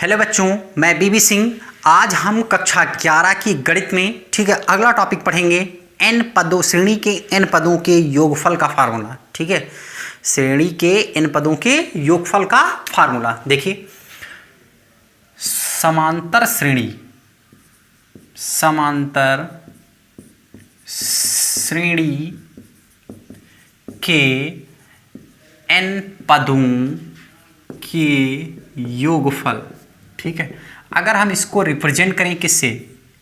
Hello बच्चों, मैं बीबी सिंह। आज हम कक्षा 11 की गणित में ठीक है अगला टॉपिक पढ़ेंगे। एन पदों, श्रेणी के एन पदों के योगफल का फार्मूला। ठीक है, श्रेणी के एन पदों के योगफल का फार्मूला। देखिए, समांतर श्रेणी के एन पदों के योगफल। ठीक है, अगर हम इसको रिप्रेजेंट करें किससे,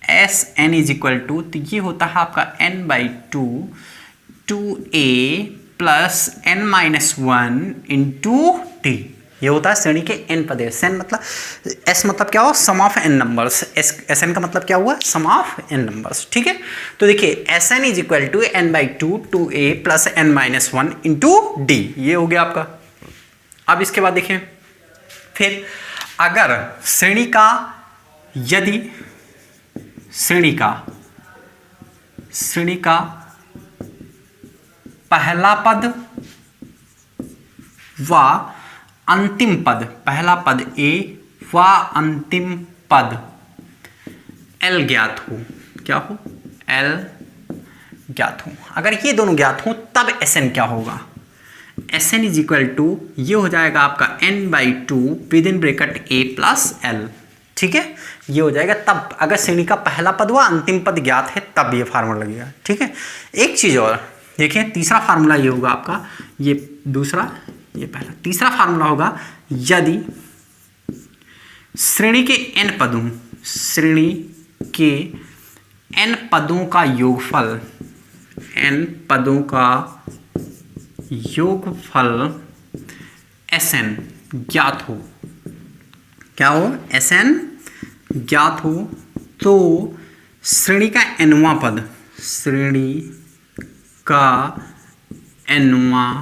s n is equal to, तो ये होता है आपका n by two a plus n minus one into t. ये होता है श्रेणी के एन पद। एन मतलब, एस मतलब क्या हुआ, sum of n numbers. S n का मतलब क्या हुआ, सम ऑफ एन नंबर्स। ठीक है, तो देखिए s n is equal to n by two a plus n minus one into d. ये हो गया आपका। अब इसके बाद देखिए, फिर अगर श्रेणी का, यदि श्रेणी का पहला पद व अंतिम पद, पहला पद ए व अंतिम पद एल ज्ञात हो, क्या हो, एल ज्ञात हो। अगर ये दोनों ज्ञात हो तब एस एन क्या होगा, s n is equal to, ये हो जाएगा आपका n by two within bracket a plus l. ठीक है, ये हो जाएगा तब अगर श्रेणी का पहला पद व अंतिम पद ज्ञात है तब ये फार्मूला लगेगा। ठीक है, एक चीज और देखिए, तीसरा फार्मूला ये होगा आपका, ये दूसरा, ये पहला। तीसरा फार्मूला होगा, यदि श्रेणी के एन पदों, श्रेणी के एन पदों का योगफल, एन पदों का योगफल एस एन ज्ञात हो, क्या हो, एस एन ज्ञात हो, तो श्रेणी का एनवां पद, श्रेणी का एनवां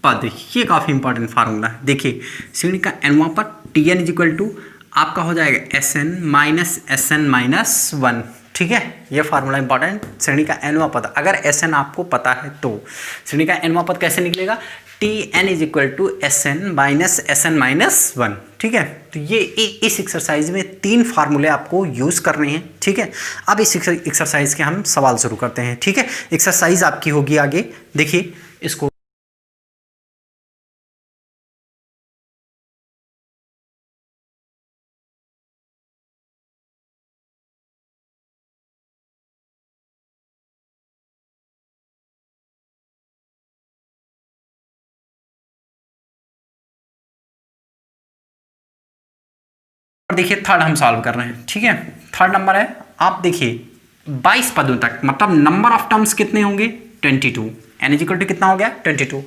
पद, ये काफी इंपॉर्टेंट फार्मूला है। देखिए, श्रेणी का एनवां पद t n is equal to आपका हो जाएगा एस एन माइनस वन। ठीक है, ये फार्मूला इंपॉर्टेंट। श्रेणी का एनवां पद, अगर एस एन आपको पता है तो श्रेणी का एनवां पद कैसे निकलेगा, t n is equal to s n minus one. ठीक है, तो ये इस एक्सरसाइज में 3 फार्मूले आपको यूज करने हैं। ठीक है, अब इस एक्सरसाइज के हम सवाल शुरू करते हैं। ठीक है, एक्सरसाइज आपकी होगी आगे, देखिए इसको। देखिए, थर्ड हम सॉल्व कर रहे हैं। ठीक है, थर्ड नंबर है, आप देखिए 22 पदों तक, मतलब नंबर ऑफ टर्म्स कितने होंगे, 22। एन इज इक्वल टू कितना हो गया, 22।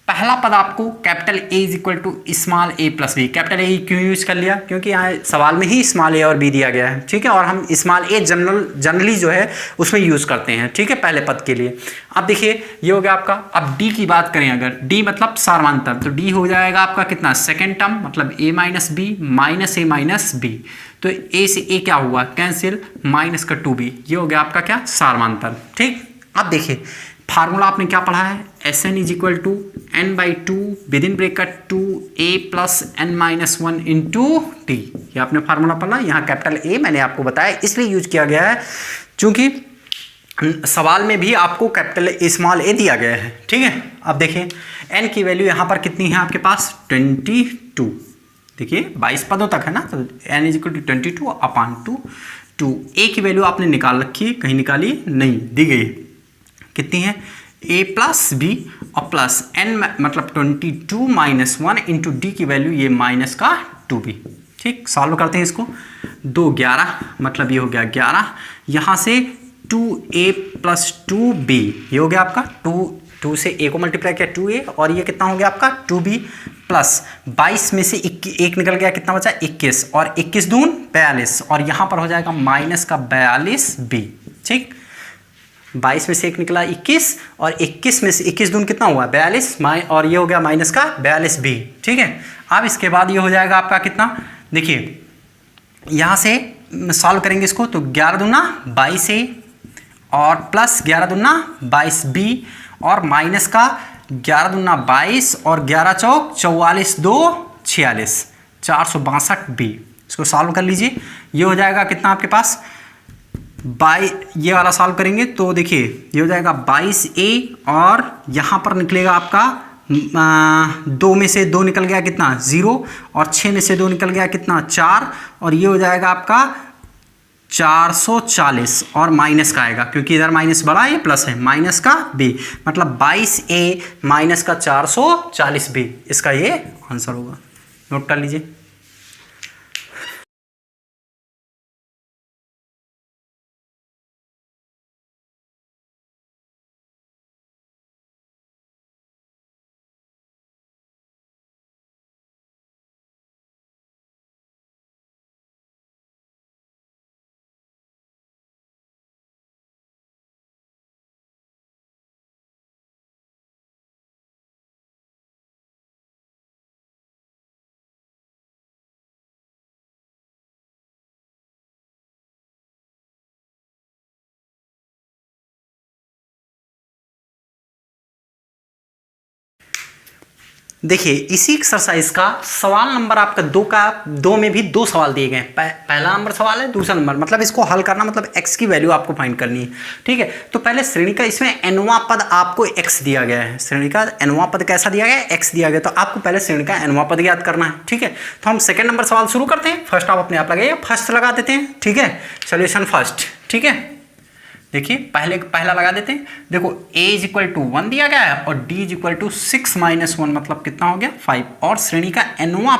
पहला पद आपको capital a is equal to small a plus b. Capital a क्यों यूज कर लिया, क्योंकि यहाँ सवाल में ही स्मॉल ए और बी दिया गया है। ठीक है, और हम स्मॉल ए जनरली जो है उसमें यूज करते हैं। ठीक है, पहले पद के लिए। अब देखिए, ये हो गया आपका। अब डी की बात करें, अगर डी मतलब सार्वधातुक, तो डी हो जाएगा आपका कितना, सेकेंड टर्म, मतलब ए माइनस बी माइनस ए माइनस बी। तो ए से ए क्या हुआ, कैंसिल, माइनस का 2b, ये हो गया आपका क्या, सार्वधातुक। ठीक, अब देखिए फार्मूला आपने क्या पढ़ा है, s n is equal to n by two within bracket two a plus n minus one into t. ये आपने फार्मूला पढ़ा। यहाँ कैपिटल ए मैंने आपको बताया इसलिए यूज किया गया है क्योंकि सवाल में भी आपको कैपिटल ए स्मॉल ए दिया गया है। ठीक है, अब देखिए एन की वैल्यू यहाँ पर कितनी है आपके पास, 22। देखिए 22 पदों तक है ना, तो n is equal to 22 upon two. A की वैल्यू आपने निकाल रखी है, कहीं निकाली नहीं, दी गई, कितनी है, a प्लस बी और प्लस n मतलब 22 माइनस वन इंटू डी की वैल्यू ये माइनस का 2b। ठीक, सॉल्व करते हैं इसको। 2 11, मतलब ये हो गया 11, यहाँ से 2a प्लस 2b, ये हो गया आपका 2 से a को मल्टीप्लाई किया 2a, और ये कितना हो गया आपका 2b प्लस 22 में से 1 निकल गया, कितना बचा 21, और 21 दून 42, और यहाँ पर हो जाएगा माइनस का 42b। ठीक, 22 में से 1 निकला 21, और 21 में से 21 दून कितना हुआ 42, और ये हो गया माइनस का 42b। ठीक है, अब इसके बाद ये हो जाएगा आपका कितना, देखिए यहाँ से सॉल्व करेंगे इसको, तो 11 दूना 22a और प्लस 11 दूना 22b और माइनस का 11 दूना 22 और 11 चौक 44, 2 46, 462 बी। इसको सॉल्व कर लीजिए। ये हो जाएगा कितना आपके पास, ये वाला सॉल्व करेंगे तो देखिए ये हो जाएगा 22A और यहाँ पर निकलेगा आपका 2 में से 2 निकल गया कितना 0 और 6 में से 2 निकल गया कितना 4 और ये हो जाएगा आपका 440 और माइनस का आएगा क्योंकि इधर माइनस बड़ा है, प्लस है, माइनस का B, मतलब 22A माइनस का 440B इसका ये आंसर होगा। नोट कर लीजिए। देखिए इसी एक्सरसाइज का सवाल नंबर आपका 2 में भी 2 सवाल दिए गए हैं। पहला नंबर सवाल है, दूसरा नंबर, मतलब इसको हल करना मतलब x की वैल्यू आपको फाइंड करनी है। ठीक है, तो पहले श्रेणी का इसमें nवां पद आपको x दिया गया है, श्रेणी का nवां पद कैसा दिया गया है, x दिया गया, तो आपको पहले श्रेणी का nवां पद याद करना है। ठीक है, तो हम सेकेंड नंबर सवाल शुरू करते हैं। फर्स्ट आप अपने आप लगाइए, फर्स्ट लगा देते हैं। ठीक है, सोल्यूशन फर्स्ट। ठीक है, देखिए पहला लगा देते हैं। देखो a इज इक्वल टू 1 दिया गया है और d is equal to 6 minus 1 मतलब कितना हो गया 5 और श्रेणी का nवां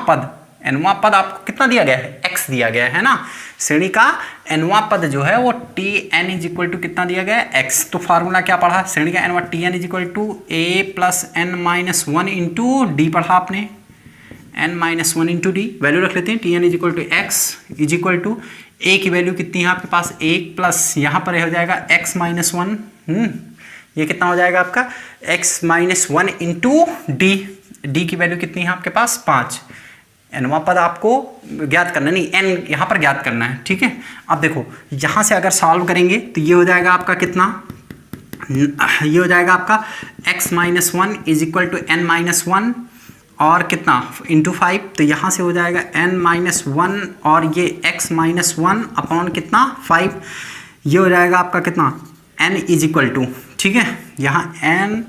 पद आपको कितना दिया गया है, x दिया गया है ना। श्रेणी का nवां पद जो है वो tn इज इक्वल टू कितना दिया गया है, x। तो फार्मूला क्या पढ़ा, श्रेणी का nवां tn is equal to a plus n minus 1 into d पढ़ा आपने, n minus 1 into d. Value रख लेते हैं, tn is equal to x is equal to a की वैल्यू कितनी है आपके पास 1 प्लस यहाँ पर हो जाएगा x माइनस 1, ये कितना हो जाएगा आपका x माइनस 1 इंटू डी की वैल्यू कितनी है आपके पास 5। nवां पद आपको ज्ञात करना, नहीं n यहाँ पर ज्ञात करना है। ठीक है, अब देखो यहाँ से अगर सॉल्व करेंगे तो ये हो जाएगा आपका कितना, ये हो जाएगा आपका x minus 1 is equal to n minus 1 और कितना इंटू 5, तो यहाँ से हो जाएगा n माइनस 1 और ये x माइनस 1 अपॉन कितना 5, ये हो जाएगा आपका कितना n इज इक्वल टू, ठीक है, यहाँ n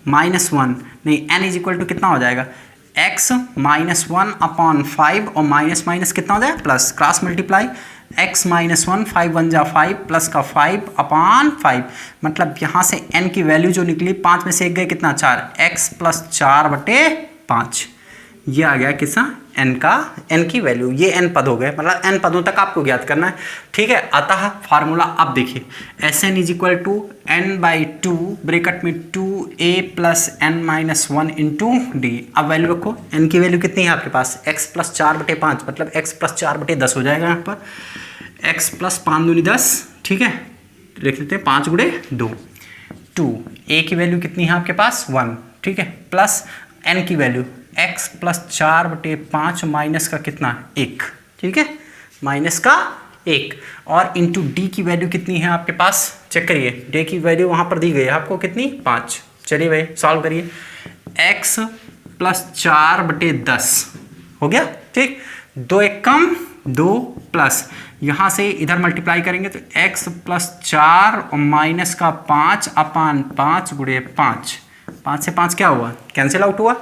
माइनस 1 नहीं n इज इक्वल टू कितना हो जाएगा x माइनस 1 अपॉन 5 और माइनस माइनस कितना हो जाएगा plus, cross multiply x minus 1 5 1 जा 5 प्लस का 5 अपॉन 5, मतलब यहाँ से n की वैल्यू जो निकली 5 में से 1 गए कितना 4, x प्लस 4/5, ये आ गया कितना n की वैल्यू। ये n पद हो गए, मतलब n पदों तक आपको ज्ञात करना है। ठीक है, अतः फार्मूला अब देखिए Sn is equal to n/2 bracket में 2a plus n minus 1 into d. अब वैल्यू रखो, n की वैल्यू कितनी है आपके पास x प्लस 4/5, मतलब x प्लस 4/10 हो जाएगा यहाँ पर, x प्लस 5 दूनी 10। ठीक है, लिख लेते हैं 5 गुणे 2, 2 a की वैल्यू कितनी है आपके पास 1। ठीक है, प्लस n की वैल्यू x प्लस 4/5 माइनस का कितना 1। ठीक है, माइनस का 1 और इंटू डी की वैल्यू कितनी है आपके पास, चेक करिए, डी की वैल्यू वहाँ पर दी गई है आपको कितनी 5। चलिए भाई सॉल्व करिए, x प्लस 4/10 हो गया। ठीक, 2 1 कम 2 प्लस यहाँ से इधर मल्टीप्लाई करेंगे तो x प्लस 4 और माइनस का 5 अपान 5 गुणे 5, 5 से 5 क्या हुआ कैंसिल आउट हुआ।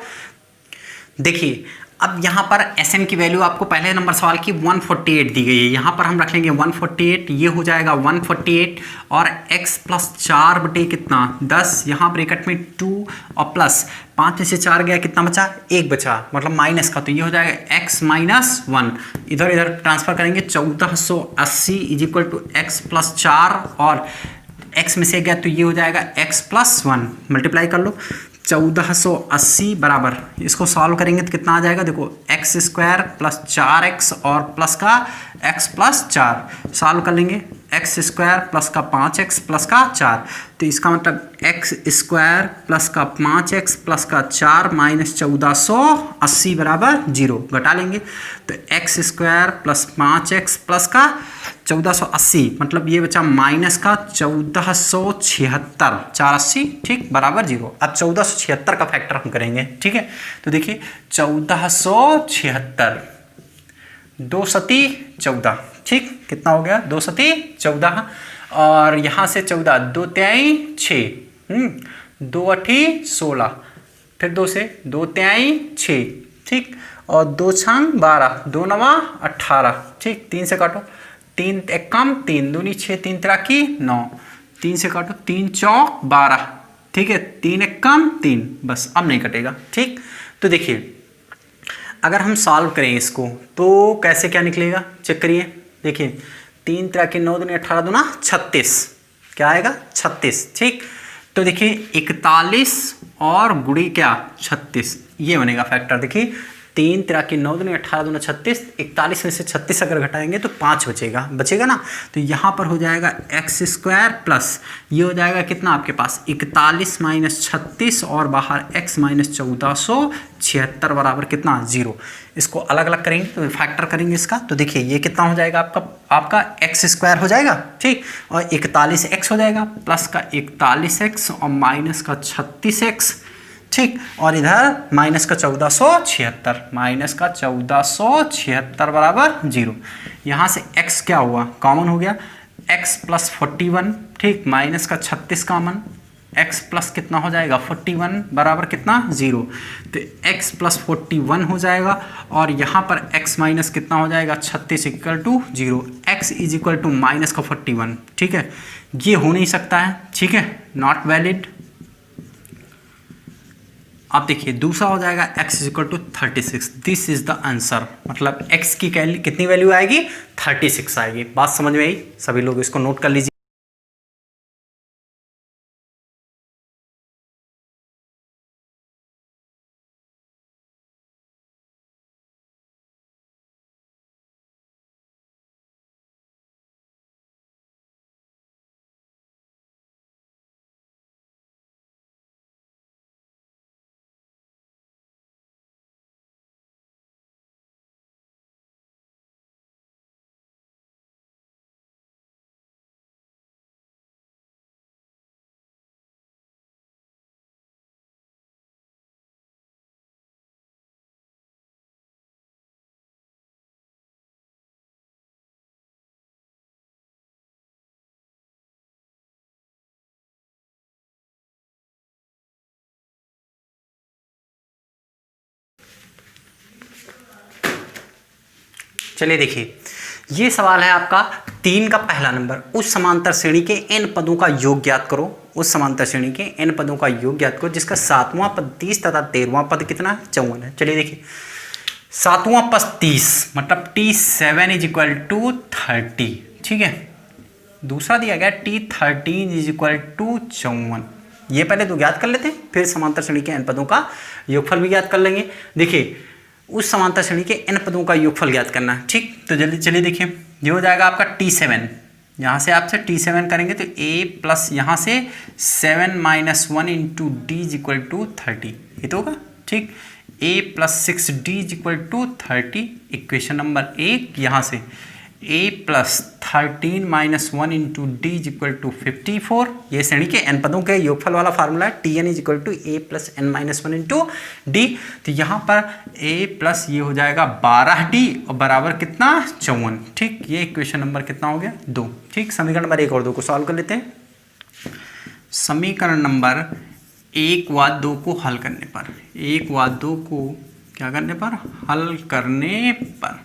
देखिए अब यहाँ पर Sn की वैल्यू आपको पहले नंबर सवाल की 148 दी गई है, यहाँ पर हम रख लेंगे 148, ये हो जाएगा 148 और x प्लस 4/, कितना 10, यहाँ ब्रैकेट में 2 और प्लस 5 में से 4 गया कितना बचा 1 बचा, मतलब माइनस का, तो ये हो जाएगा x माइनस 1, इधर ट्रांसफर करेंगे 1480 is equal to x plus 4 और x में से गया तो ये हो जाएगा x प्लस 1, मल्टीप्लाई कर लो 1480 बराबर, इसको सॉल्व करेंगे तो कितना आ जाएगा, देखो एक्स स्क्वायर प्लस 4x और प्लस का x प्लस 4, सॉल्व कर लेंगे एक्स स्क्वायर प्लस का 5x प्लस का 4, तो इसका मतलब एक्स स्क्वायर प्लस का 5x प्लस का 4 माइनस 1480 बराबर 0, घटा लेंगे तो x square plus 5x plus का 1480, मतलब ये बचा माइनस का 1476, 480 ठीक बराबर 0। अब 1476 का फैक्टर हम करेंगे। ठीक है, तो देखिए 1476 2 सती 14, ठीक, कितना हो गया 2 सती 14, और यहाँ से 14, 2 तिहाई 6, 2 अठी 16, फिर 2 से 2 तिहाई 6, ठीक, और 2 छंग 12, 2 नवा 18, ठीक, 3 से काटो, 3 एक कम 3 दूनी 6, 3 तिराकी 9, 3 से काटो, 3 चौक 12, ठीक है, 3 एक कम 3, बस अब नहीं कटेगा, ठीक। तो देखिए अगर हम सॉल्व करें इसको तो कैसे क्या निकलेगा, चेक करिए, देखिए 3 तिराकी 9 दूनी 18 दूना 36, क्या आएगा 36, ठीक। तो देखिए 41 और गुड़ी क्या 36, ये बनेगा फैक्टर। देखिए 3 तिराकी 9 दूनी 18 दूना 36, 41 में से 36 अगर घटाएंगे तो 5 बचेगा ना। तो यहाँ पर हो जाएगा एक्स स्क्वायर प्लस ये हो जाएगा कितना आपके पास 41 माइनस 36 और बाहर x माइनस 1476 बराबर कितना 0। इसको अलग अलग करेंगे तो फैक्टर करेंगे इसका, तो देखिए ये कितना हो जाएगा आपका एक्स स्क्वायर हो जाएगा, ठीक, और 41x हो जाएगा, प्लस का 41x और माइनस का 36x, ठीक, और इधर माइनस का 1476 बराबर 0। यहाँ से x क्या हुआ कॉमन हो गया, x प्लस 41, ठीक, माइनस का 36 कॉमन, x प्लस कितना हो जाएगा 41 बराबर कितना 0, तो x प्लस 41 हो जाएगा, और यहाँ पर x माइनस कितना हो जाएगा 36 equal to 0, x is equal to minus का 41, ठीक है, ये हो नहीं सकता है, ठीक है, नॉट वैलिड। आप देखिए दूसरा हो जाएगा x is equal to 36, this is the answer, मतलब x की कितनी वैल्यू आएगी 36 आएगी। बात समझ में आई, सभी लोग इसको नोट कर लीजिए। चलिए देखिए ये सवाल है आपका 3 का पहला नंबर, उस समांतर श्रेणी के n पदों का योग ज्ञात करो, उस समांतर श्रेणी के n पदों का योग ज्ञात करो जिसका 7वां पद 30 तथा 13वां पद कितना है 54 है। चलिए देखिए 7वां पद 30 मतलब T7 इज इक्वल टू 30, ठीक है, दूसरा दिया गया T13 इज इक्वल टू 54, ये पहले तो ज्ञात कर लेते हैं, फिर समांतर श्रेणी के n पदों का योगफल भी ज्ञात कर लेंगे। देखिए उस समांतर श्रेणी के n पदों का योगफल ज्ञात करना है, ठीक, तो जल्दी चलिए देखिए ये हो जाएगा आपका T7, यहाँ से आपसे T7 करेंगे तो a प्लस यहाँ से 7 minus 1 into d is equal to 30, ये तो होगा, ठीक, a plus 6d is equal to 30, equation number 1, यहाँ से a plus 13 minus 1 into d is equal to 54, ये श्रेणी के n पदों के योगफल वाला फार्मूला है, Tn is equal to a plus n minus 1 into d, तो यहाँ पर a प्लस ये हो जाएगा 12d और बराबर कितना 54, ठीक, ये इक्वेशन नंबर कितना हो गया 2, ठीक। समीकरण नंबर 1 और 2 को सॉल्व कर लेते हैं। समीकरण नंबर 1 व 2 को हल करने पर, 1 व 2 को क्या करने पर हल करने पर,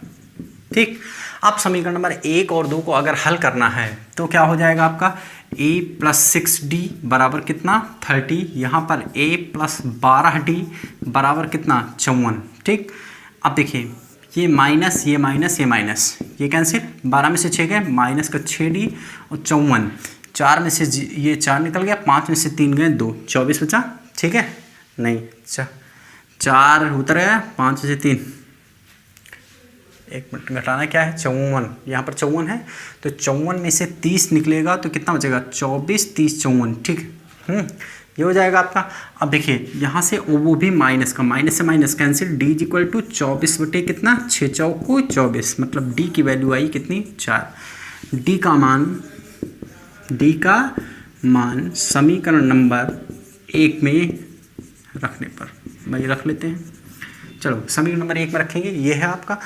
ठीक। अब समीकरण नंबर 1 और 2 को अगर हल करना है तो क्या हो जाएगा आपका a प्लस 6d बराबर कितना 30, यहाँ पर a प्लस 12d बराबर कितना 54, ठीक। अब देखिए ये माइनस ये माइनस ये माइनस ये कैंसिल, 12 में से 6 गए माइनस का 6d और 54, 4 में से ये 4 निकल गया, 5 में से 3 गए 2, 24 बचा, ठीक है, नहीं 4 उतर गया, 5 में से 3, एक मिनट घटाना क्या है 54, यहाँ पर 54 है तो 54 में से 30 निकलेगा तो कितना बचेगा 24, 30, 54, ठीक, ये हो जाएगा आपका। अब देखिए यहाँ से वो भी माइनस का, माइनस से minus cancel, d is equal to 24 बटे कितना 6 चौको 24, मतलब डी की वैल्यू आई कितनी 4, डी का मान समीकरण नंबर 1 में रखने पर, भाई रख लेते हैं, चलो समीकरण नंबर 1 में रखेंगे, ये है आपका,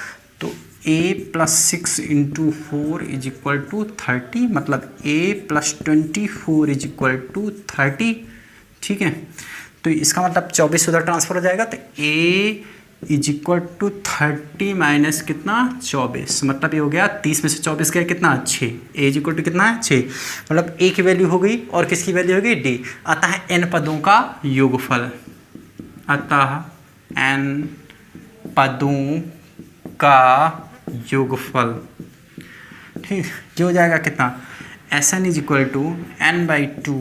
तो a plus 6 into 4 is equal to 30, मतलब a plus 24 is equal to 30। ठीक है, तो इसका मतलब 24 उधर ट्रांसफर हो जाएगा, तो a is equal to 30 minus कितना 24, मतलब ये हो गया 30 में से 24 गया कितना 6, a इज इक्वल टू कितना है 6, मतलब a की वैल्यू हो गई और किसकी वैल्यू हो गई d। अतः n पदों का योगफल, अतः n पदों का योगफल, ठीक, ये हो जाएगा कितना s n is equal to n by two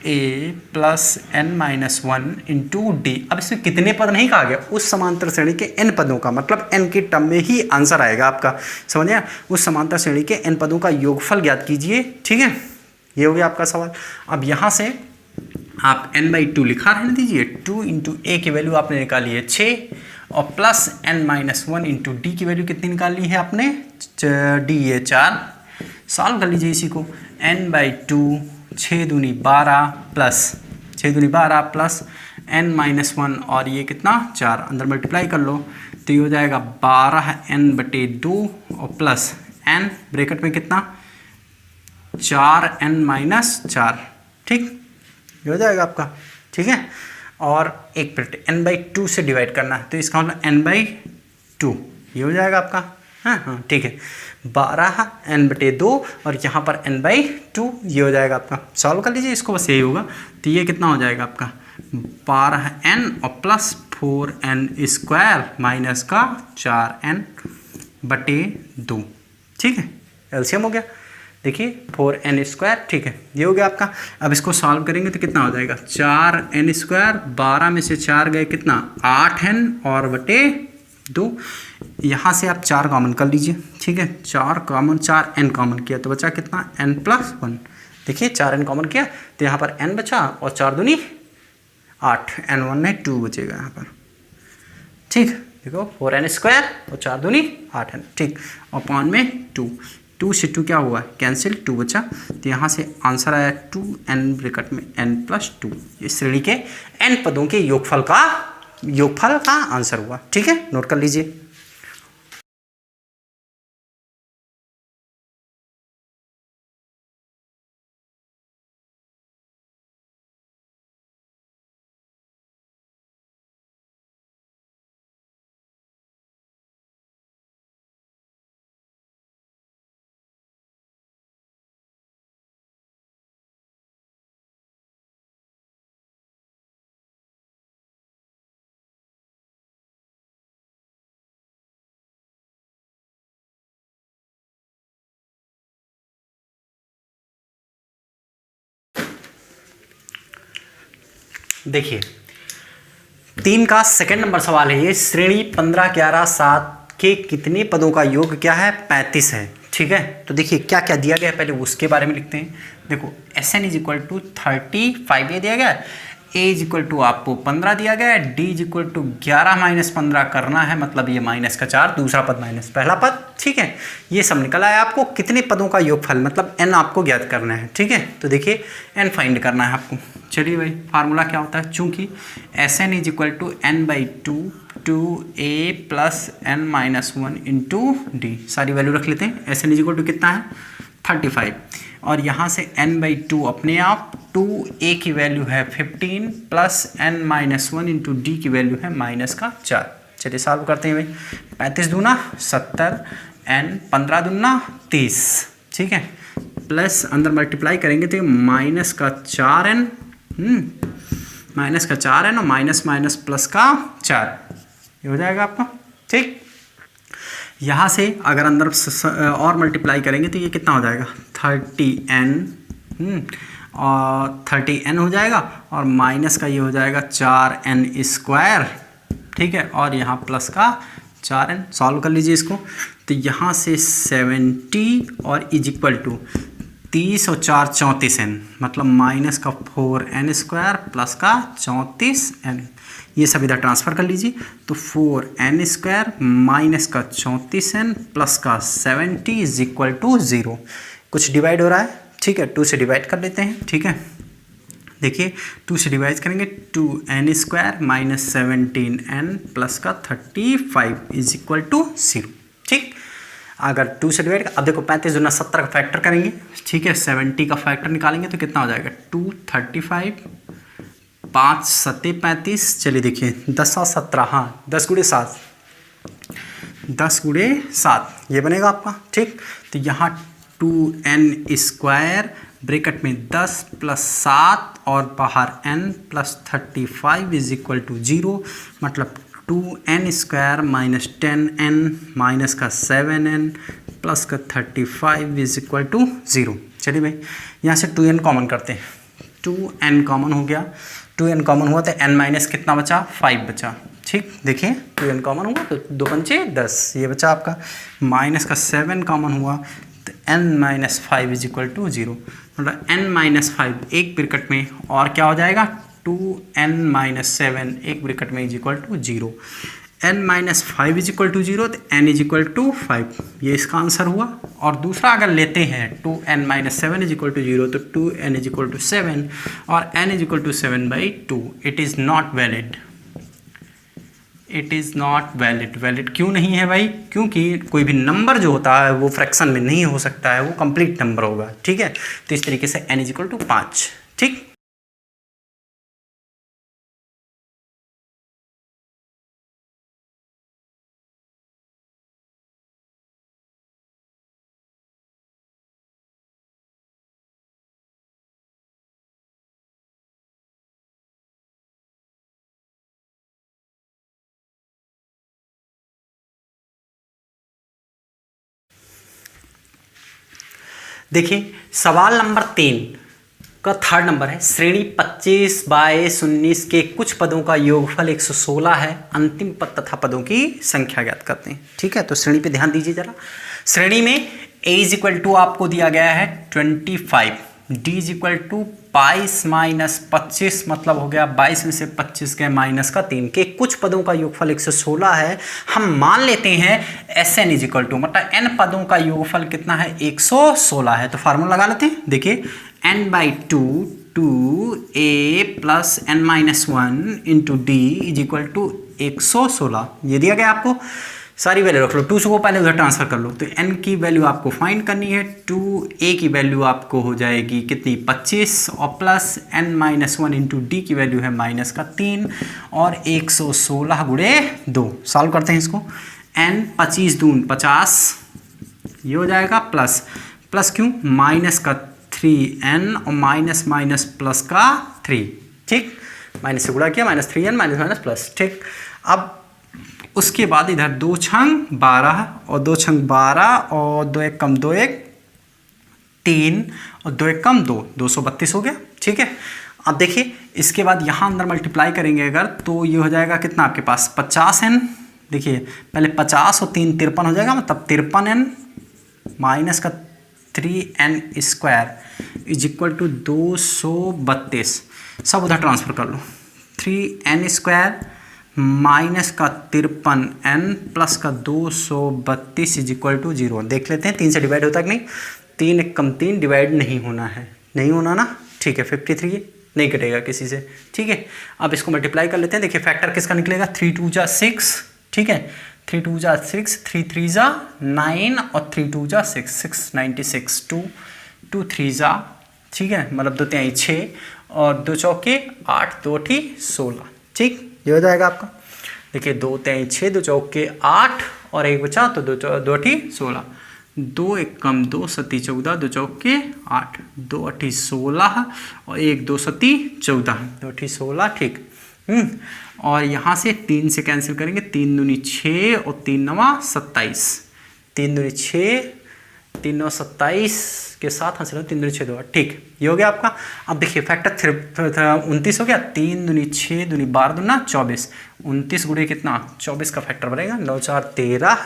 a plus n minus one into d. अब इसमें कितने पद नहीं कहा गया, उस समांतर श्रेणी के n पदों का, मतलब n के टर्म में ही आंसर आएगा आपका, समझ गया। उस समांतर श्रेणी के n पदों का योगफल ज्ञात कीजिए, ठीक है, ये हो गया आपका सवाल। अब यहाँ से आप n बाई टू लिखा रहने दीजिए, 2 इंटू ए की वैल्यू आपने निकाली है 6 और plus n minus one into D की वैल्यू कितनी निकाली है आपने, डी है 4। सॉल्व कर लीजिए इसी को, n बाई टू 6 दूनी 12 प्लस 6 दूनी 12 प्लस n माइनस वन और ये कितना 4, अंदर मल्टीप्लाई कर लो तो ये हो जाएगा 12n बटे 2 और प्लस n ब्रैकेट में कितना 4n माइनस 4, ठीक, ये हो जाएगा आपका, ठीक है। और एक मिनट n बाई टू से डिवाइड करना है, तो इसका मतलब n बाई टू, ये हो जाएगा आपका, हाँ, ठीक है, 12n बटे 2 और यहाँ पर n बाई टू, ये हो जाएगा आपका। सॉल्व कर लीजिए इसको, बस यही होगा, तो ये कितना हो जाएगा आपका 12n और प्लस 4n स्क्वायर माइनस का 4n बटे 2, ठीक है, एलसीएम हो गया, देखिए 4n स्क्वायर, ठीक है, ये हो गया आपका। अब इसको सॉल्व करेंगे तो कितना हो जाएगा 4n स्क्वायर, 12 में से 4 गए कितना 8n और बटे 2, यहाँ से आप 4 कॉमन कर लीजिए, ठीक है, 4n कॉमन किया तो बचा कितना n प्लस 1, देखिए 4n कॉमन किया तो यहाँ पर n बचा और 4 दूनी 8, n1 में 2 बचेगा यहाँ पर, ठीक, देखो 4n स्क्वायर और 4 दूनी 8n, ठीक, और पान में 2 से 2 क्या हुआ कैंसिल, 2 बचा, तो यहाँ से आंसर आया 2n ब्रैकेट में n प्लस 2, इस श्रेणी के n पदों के योगफल का आंसर हुआ, ठीक है, नोट कर लीजिए। देखिए 3 का सेकंड नंबर सवाल है ये, श्रेणी 15, 11, 7 के कितने पदों का योग क्या है 35 है, ठीक है। तो देखिए क्या क्या दिया गया है, पहले उसके बारे में लिखते हैं। देखो s n is equal to 35 ये दिया गया है, ए इज इक्वल टू आपको 15 दिया गया है, डी इज इक्वल टू 11 माइनस 15 करना है, मतलब ये माइनस का 4, दूसरा पद माइनस पहला पद, ठीक है, ये सब निकल आया। आपको कितने पदों का योगफल मतलब एन आपको ज्ञात करना है, ठीक है। तो देखिए एन फाइंड करना है आपको, चलिए भाई फार्मूला क्या होता है, चूंकि s n is equal to n by two a plus n minus one into d, सारी वैल्यू रख लेते हैं। S n is equal to कितना है 35 और यहाँ से n बाई टू अपने आप 2a की वैल्यू है 15 plus n minus one into D की वैल्यू है माइनस का 4। चलिए सॉल्व करते हैं भाई, 35 दूना 70, n 15 दूना 30, ठीक है, प्लस अंदर मल्टीप्लाई करेंगे तो माइनस का 4n, माइनस का 4n और माइनस माइनस प्लस का 4, ये हो जाएगा आपका, ठीक। यहाँ से अगर अंदर और मल्टीप्लाई करेंगे तो ये कितना हो जाएगा 30n और 30n हो जाएगा और माइनस का ये हो जाएगा 4n स्क्वायर, ठीक है, और यहाँ प्लस का 4n। सॉल्व कर लीजिए इसको, तो यहाँ से 70 और इज इक्वल टू 30 और 4 34n, मतलब माइनस का 4n स्क्वायर प्लस का 34n, ये सब इधर ट्रांसफ़र कर लीजिए। तो 4n स्क्वायर माइनस का 34n प्लस का 70 इज इक्वल टू 0। कुछ डिवाइड हो रहा है, ठीक है, 2 से डिवाइड कर लेते हैं, ठीक है। देखिए 2 से डिवाइड करेंगे 2n square minus 17n plus का 35 इज इक्वल टू 0, ठीक। अगर 2 से डिवाइड, अब देखो 35 दूना 70 का फैक्टर करेंगे, ठीक है, 70 का फैक्टर निकालेंगे तो कितना हो जाएगा 235, 5 सत्ते 35, चलिए देखिए 10 और 17, हाँ 10 गुणे 7, 10 गुणे 7 ये बनेगा आपका, ठीक। तो यहाँ 2n स्क्वायर ब्रैकेट में 10 प्लस 7 और बाहर n plus 35 is equal to 0, मतलब 2n square minus 10n minus का 7n प्लस का 35 इज इक्वल टू 0। चलिए भाई यहाँ से 2n कॉमन करते हैं, 2n कॉमन हो गया, 2n कॉमन हुआ तो n माइनस कितना बचा 5 बचा, ठीक। देखिए 2n कॉमन हुआ तो 2 पंचे 10 ये बचा आपका, माइनस का 7 कॉमन हुआ तो n minus 5 is equal to 0, मतलब n माइनस 5 एक ब्रैकेट में और क्या हो जाएगा 2n माइनस 7 एक ब्रैकेट में is equal to 0, n minus 5 is equal to 0 तो n इज इक्वल टू 5, ये इसका आंसर हुआ। और दूसरा अगर लेते हैं 2n minus 7 is equal to 0 तो 2n इज इक्वल टू 7 और n is equal to 7/2, it is not valid, it is not valid. Valid क्यों नहीं है भाई, क्योंकि कोई भी नंबर जो होता है वो फ्रैक्शन में नहीं हो सकता है, वो कंप्लीट नंबर होगा, ठीक है। तो इस तरीके से n इज इक्वल टू 5, ठीक। देखिए सवाल नंबर 3 का थर्ड नंबर है, श्रेणी 25/19 के कुछ पदों का योगफल 116 है, अंतिम पद तथा पदों की संख्या ज्ञात करते हैं, ठीक है। तो श्रेणी पे ध्यान दीजिए जरा। श्रेणी में a इज इक्वल टू आपको दिया गया है 25, d is equal to 22 minus 25, मतलब हो गया 22 में से 25 के माइनस का 3 के कुछ पदों का योगफल 116 है। हम मान लेते हैं Sn इज इक्वल टू, मतलब n पदों का योगफल कितना है 116 है। तो फार्मूला लगा लेते हैं, देखिए n/2 2a plus n minus 1 into d is equal to 116, ये दिया गया आपको। सारी वैल्यू रख लो, 2 को पहले उधर ट्रांसफर कर लो, तो n की वैल्यू आपको फाइंड करनी है, 2a की वैल्यू आपको हो जाएगी कितनी 25 और plus n minus 1 into D की वैल्यू है माइनस का 3 और 116 गुणे 2। सॉल्व करते हैं इसको, n 25 दून 50 ये हो जाएगा, प्लस प्लस क्यों माइनस का 3n और माइनस माइनस प्लस का 3, ठीक। माइनस से गुणा किया, minus 3n minus minus plus, ठीक। अब उसके बाद इधर 2 छंग 12 और 2 छंग 12 और 2 एक कम 2 एक 3 और 2 एक कम 2, 232 हो गया, ठीक है। अब देखिए इसके बाद यहाँ अंदर मल्टीप्लाई करेंगे अगर, तो ये हो जाएगा कितना आपके पास 50n, देखिए पहले 50 और 3 53 हो जाएगा, मतलब 53n माइनस का 3n square is equal to 232, सब उधर ट्रांसफर कर लो, 3n स्क्वायर माइनस का 53n प्लस का 232 इज इक्वल टू 0। देख लेते हैं 3 से डिवाइड होता है कि नहीं, 3 एक कम 3 डिवाइड नहीं होना है, नहीं होना ना, ठीक है। 53 नहीं कटेगा किसी से, ठीक है। अब इसको मल्टीप्लाई कर लेते हैं, देखिए फैक्टर किसका निकलेगा 3 2 जा 6, ठीक है, 3 2 जा 6, 3 3 जा 9 और 3 2 जा 6, 6 96, 2 3 जा, ठीक है, मतलब 2 3 6 और 2 चौके 8 2 ठी 16, ठीक, ये हो जाएगा आपका। देखिए 2 3 6 2 चौके 8 और एक बचा तो 2 ठी 16, 2 एक कम 2 सती 14, 2 चौके 8, 2 अठी 16 और 1 2 सती 14, 2 अठी 16, ठीक। और यहाँ से 3 से कैंसिल करेंगे, 3 दूनी 6 और 3 नवा 27, 3 दूनी 6 3 9 27 के साथ हंस लो, 3 दूनी 6 2, ठीक, ये हो गया आपका। अब देखिए फैक्टर 29 हो गया, 3 दूनी 6 दूनी 12 दूना 24, 29 गुणे कितना 24 का फैक्टर बनेगा 9 4 13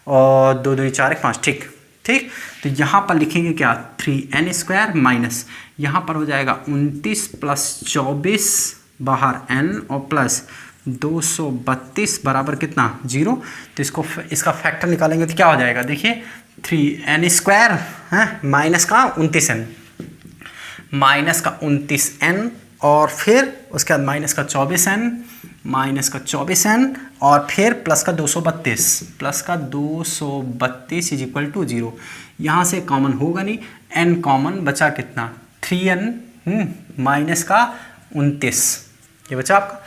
और 2 दूनी 4 1 5, ठीक, ठीक। तो यहाँ पर लिखेंगे क्या 3n स्क्वायर माइनस, यहाँ पर हो जाएगा 29 प्लस 24 बाहर n और प्लस 232 बराबर कितना 0। तो इसको इसका फैक्टर निकालेंगे तो क्या हो जाएगा, देखिए 3n स्क्वायर है माइनस का 29n, माइनस का 29n और फिर उसके बाद माइनस का 24n माइनस का 24n और फिर प्लस का 232 इज इक्वल टू 0। यहाँ से कॉमन होगा नहीं, n कॉमन बचा कितना 3n माइनस का 29, ये बचा आपका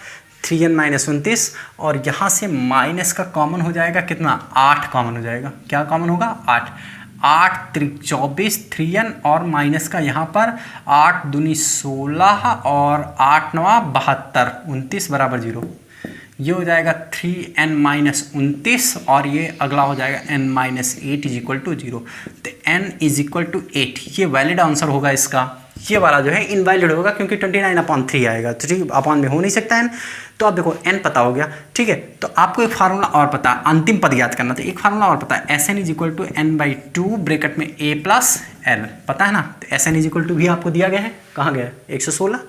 3n माइनस 29 और यहाँ से माइनस का कॉमन हो जाएगा कितना 8 कॉमन हो जाएगा। क्या कॉमन होगा 8, 8 त्रिक 24 3n और माइनस का यहाँ पर 8 दूनी 16 और 8 नवा 72 29 बराबर 0। ये हो जाएगा 3n माइनस 29 और ये अगला हो जाएगा n minus 8 is equal to 0। तो n इज इक्वल टू 8 ये वैलिड आंसर होगा इसका। ये वाला जो है इनवैलिड होगा क्योंकि 29/3 आएगा, तो ठीक अपॉन में हो नहीं सकता n। तो आप देखो n पता हो गया, ठीक है। तो आपको एक फार्मूला और पता है, अंतिम पद याद करना, तो एक फार्मूला और पता है Sn is equal to n/2 bracket में a प्लस l, पता है ना। तो Sn इज इक्वल टू भी आपको दिया गया है, कहाँ गया है 116,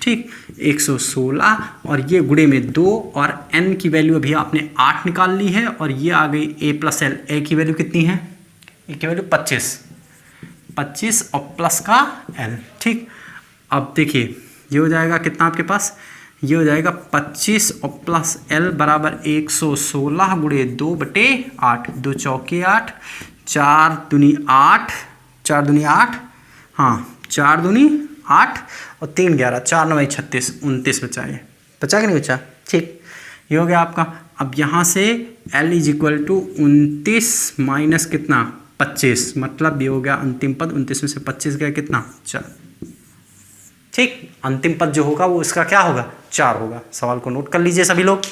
ठीक 116 और ये गुणे में 2 और n की वैल्यू अभी आपने 8 निकाल ली है और ये आ गई a प्लस l। a की वैल्यू कितनी है, a की वैल्यू 25 और प्लस का l, ठीक। अब देखिए ये हो जाएगा कितना आपके पास, ये हो जाएगा 25 और प्लस l बराबर 116 गुणे 2/8, 2 चौके 8, 4 दूनी 8, 4 दूनी 8, हाँ 4 दूनी 8 और 3 11, 4 9 36, 29 बचा है, बचा कि नहीं बचा, ठीक। ये हो गया आपका। अब यहाँ से l is equal to 29 minus कितना 25, मतलब ये हो गया अंतिम पद, 29 में से 25 गया कितना 4, ठीक। अंतिम पद जो होगा वो इसका क्या होगा 4 होगा। सवाल को नोट कर लीजिए सभी लोग।